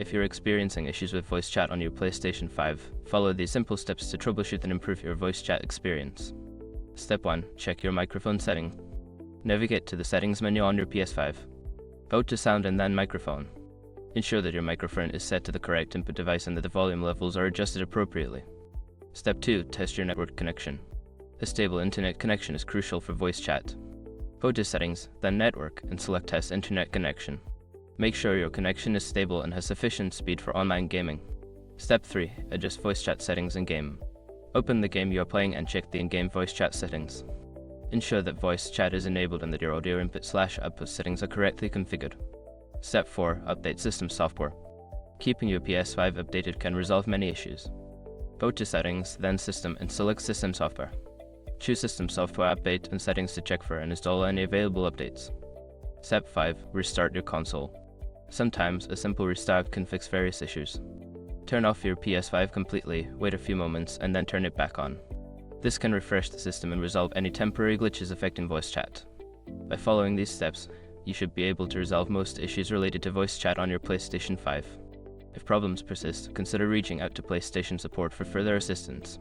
If you're experiencing issues with voice chat on your PlayStation 5, follow these simple steps to troubleshoot and improve your voice chat experience. Step 1. Check your microphone setting. Navigate to the settings menu on your PS5. Go to sound and then microphone. Ensure that your microphone is set to the correct input device and that the volume levels are adjusted appropriately. Step 2. Test your network connection. A stable internet connection is crucial for voice chat. Go to Settings, then Network, and select Test Internet Connection. Make sure your connection is stable and has sufficient speed for online gaming. Step 3. Adjust voice chat settings in game. Open the game you are playing and check the in-game voice chat settings. Ensure that voice chat is enabled and that your audio input/output settings are correctly configured. Step 4. Update system software. Keeping your PS5 updated can resolve many issues. Go to Settings, then System, and select System Software. Choose System Software Update and Settings to check for and install any available updates. Step 5. Restart your console. Sometimes, a simple restart can fix various issues. Turn off your PS5 completely, wait a few moments, and then turn it back on. This can refresh the system and resolve any temporary glitches affecting voice chat. By following these steps, you should be able to resolve most issues related to voice chat on your PlayStation 5. If problems persist, consider reaching out to PlayStation support for further assistance.